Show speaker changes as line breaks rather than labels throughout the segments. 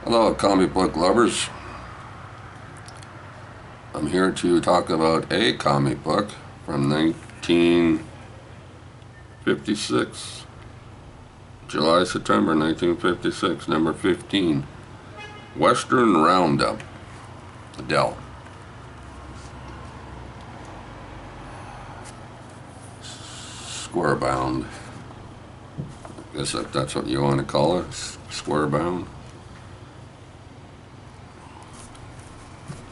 Hello, comic book lovers. I'm here to talk about a comic book from 1956. September 1956, number 15. Western Roundup. Dell. Square bound. I guess that's what you want to call it. Square bound.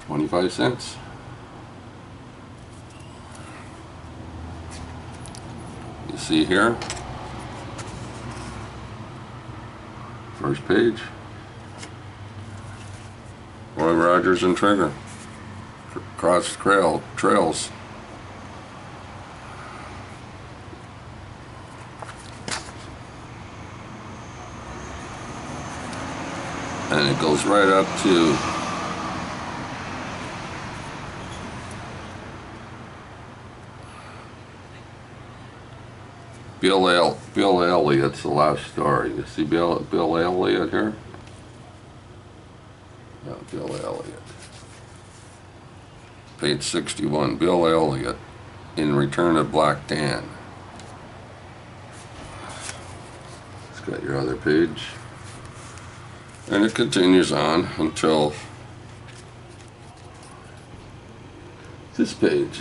25 cents. You see here, first page, Roy Rogers and Trigger, Cross Trails. And it goes right up to Bill Elliott's the last story. You see Bill Elliott here? No, Bill Elliott. Page 61, Bill Elliott, In Return of Black Dan. It's got your other page. And it continues on until this page.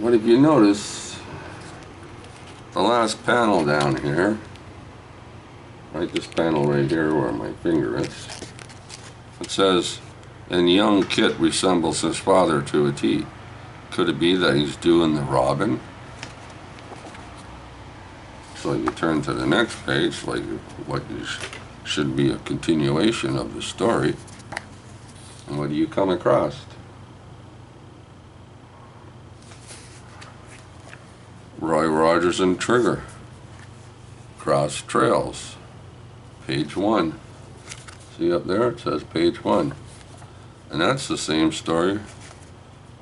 What if you notice the last panel down here, right, this panel right here where my finger is, it says, and young Kit resembles his father to a T. Could it be that he's doing the Robin? So you turn to the next page, like what should be a continuation of the story, and what do you come across? Roy Rogers and Trigger, Cross Trails, page 1. See up there, it says page 1. And that's the same story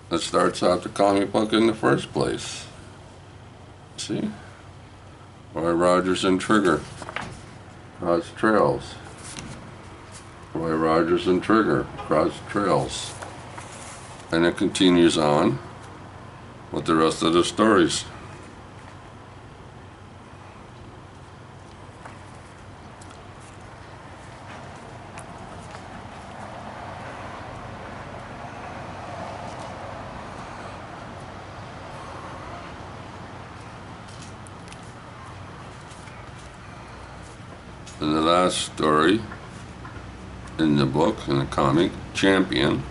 that starts out the comic book in the first place. See? Roy Rogers and Trigger, Cross Trails. Roy Rogers and Trigger, Cross Trails. And it continues on with the rest of the stories. And the last story in the book, in the comic, Champion,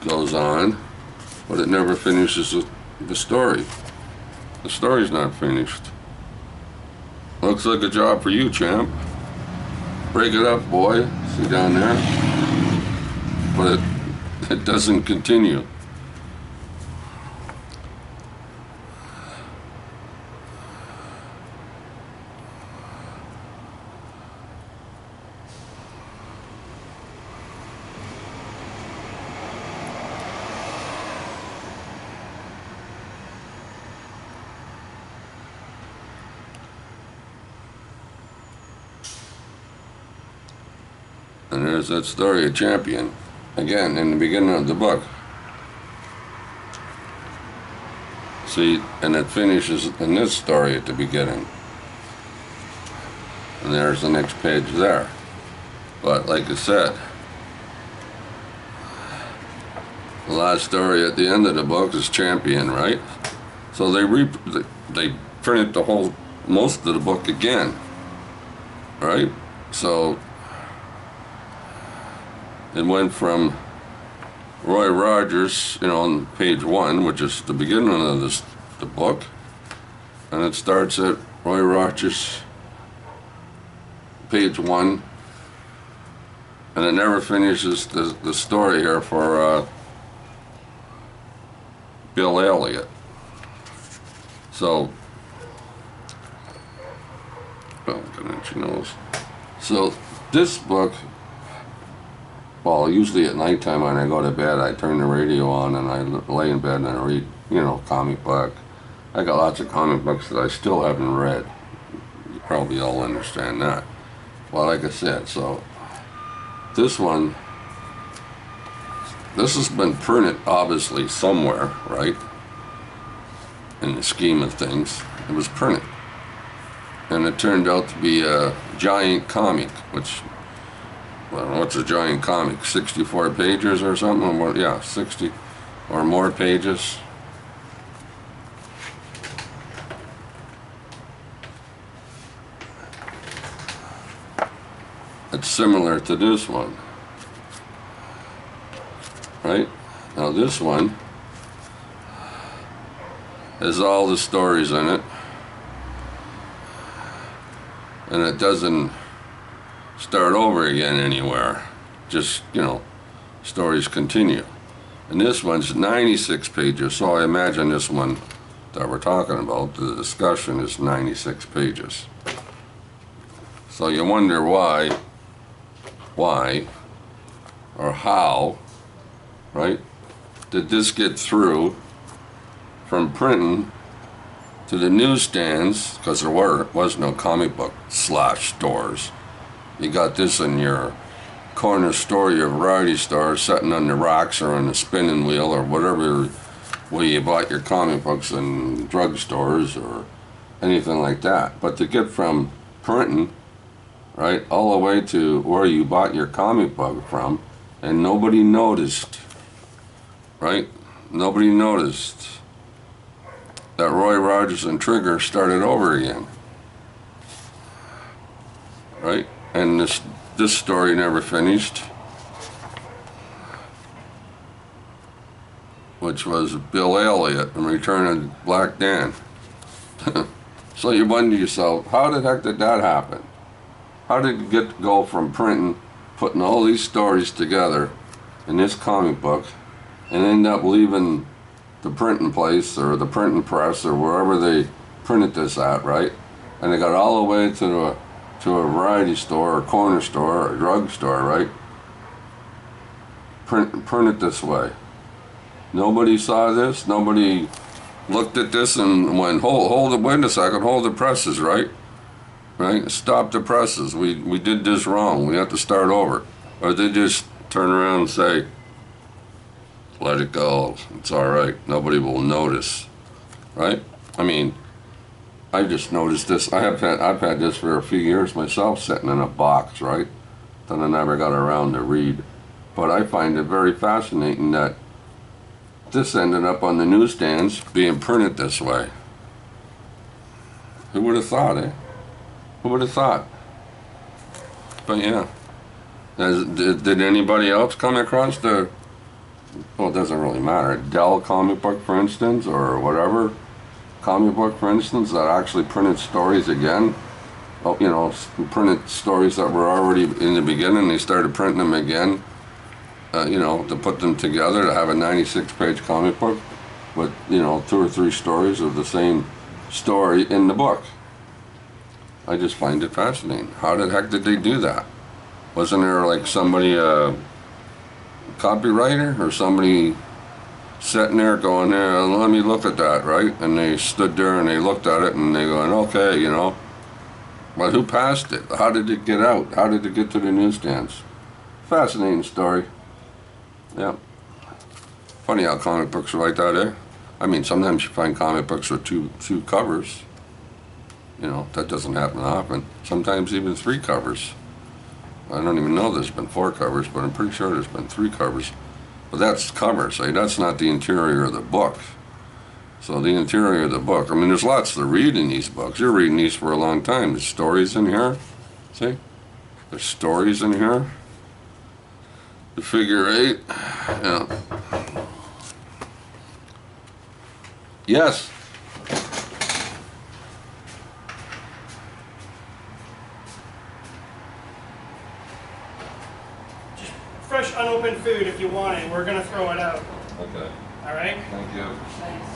goes on, but it never finishes the story. The story's not finished. Looks like a job for you, champ. Break it up, boy. See down there? But it doesn't continue. And there's that story of Champion, again, in the beginning of the book. See, and it finishes in this story at the beginning. And there's the next page there. But like I said, the last story at the end of the book is Champion, right? So they printed most of the book again, right? So it went from Roy Rogers, on page 1, which is the beginning of the book, and it starts at Roy Rogers, page 1, and it never finishes the story here for Bill Elliott. So, well, she knows. So this book, well, usually at nighttime when I go to bed, I turn the radio on and I lay in bed and I read, comic book. I got lots of comic books that I still haven't read. probably all understand that. Well, like I said, so this one, this has been printed obviously somewhere, right? In the scheme of things, it was printed. And it turned out to be a giant comic, which, well, what's a giant comic? 64 pages or something? Yeah, 60 or more pages. It's similar to this one, right? Now this one has all the stories in it, and it doesn't start over again anywhere. Just, you know, stories continue. And this one's 96 pages, so I imagine this one that we're talking about, the discussion, is 96 pages. So you wonder why, or how, right, did this get through from printing to the newsstands, because there was no comic book stores. You got this in your corner store, your variety store, sitting on the rocks or on the spinning wheel or whatever where you bought your comic books in drugstores or anything like that. But to get from printing, right, all the way to where you bought your comic book from, and nobody noticed, right? Nobody noticed that Roy Rogers and Trigger started over again, right? And this story never finished, which was Bill Elliott and Return of Black Dan. So you wonder yourself, how the heck did that happen? How did it go from printing, putting all these stories together in this comic book, and end up leaving the printing place or the printing press or wherever they printed this at, right? And they got all the way to a variety store or corner store or drug store, right? Print it this way. Nobody saw this. Nobody looked at this and went, hold it, wait a second, hold the presses, right? Right? Stop the presses. We did this wrong. We have to start over. Or they just turn around and say, let it go. It's all right. Nobody will notice, right? I mean, I just noticed this. I've had this for a few years myself, sitting in a box, right? That I never got around to read. But I find it very fascinating that this ended up on the newsstands being printed this way. Who would have thought, eh? Who would have thought? But yeah. Did anybody else come across the, well, it doesn't really matter, Dell comic book, for instance, or whatever comic book, for instance, that actually printed stories again? Oh, you know, printed stories that were already in the beginning. They started printing them again, you know, to put them together to have a 96-page comic book with, you know, 2 or 3 stories of the same story in the book. I just find it fascinating. How the heck did they do that? Wasn't there like somebody, a copywriter or somebody sitting there going, there, let me look at that, right? And they stood there and they looked at it and they going, okay, you know. But who passed it? How did it get out? How did it get to the newsstands? Fascinating story. Yeah. Funny how comic books are like that, eh? I mean, sometimes you find comic books with two covers. You know, that doesn't happen often. Sometimes even 3 covers. I don't even know there's been 4 covers, but I'm pretty sure there's been 3 covers. But that's covers, eh? That's not the interior of the book. So the interior of the book, I mean, there's lots to read in these books. You're reading these for a long time. There's stories in here, see? There's stories in here. The figure 8, yeah. Yes?
Fresh unopened food if you want it. We're gonna throw it out.
Okay.
All right?
Thank you.
Thanks.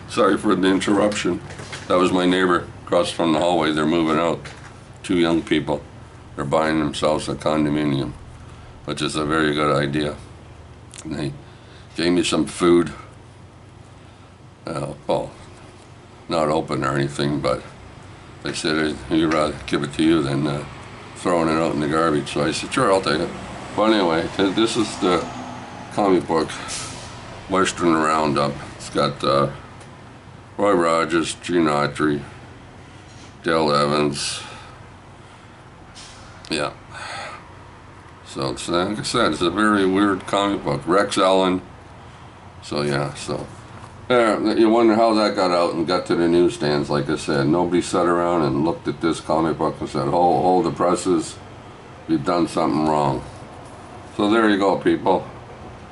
Sorry for the interruption. That was my neighbor across from the hallway. They're moving out. 2 young people. They're buying themselves a condominium, which is a very good idea. And they gave me some food. Well, not open or anything, but they said, you'd rather give it to you than throwing it out in the garbage. So I said, sure, I'll take it. But anyway, this is the comic book Western Roundup. It's got Roy Rogers, Gene Autry, Dale Evans. Yeah. So it's, like I said, it's a very weird comic book. Rex Allen. So yeah, so. Yeah, you wonder how that got out and got to the newsstands. Like I said, nobody sat around and looked at this comic book and said, hold the presses, you've done something wrong. So there you go, people.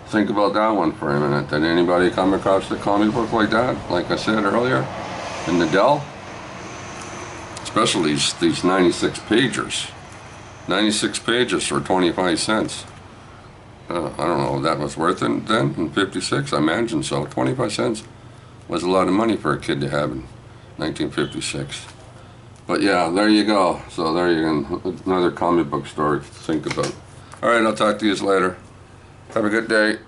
Think about that one for a minute. Did anybody come across a comic book like that, like I said earlier, in the Dell? Especially these 96 pagers. 96 pages for 25 cents. I don't know if that was worth it then in 56. I imagine so. 25 cents was a lot of money for a kid to have in 1956. But yeah, there you go. So there you go. Another comic book story to think about. All right, I'll talk to you later. Have a good day.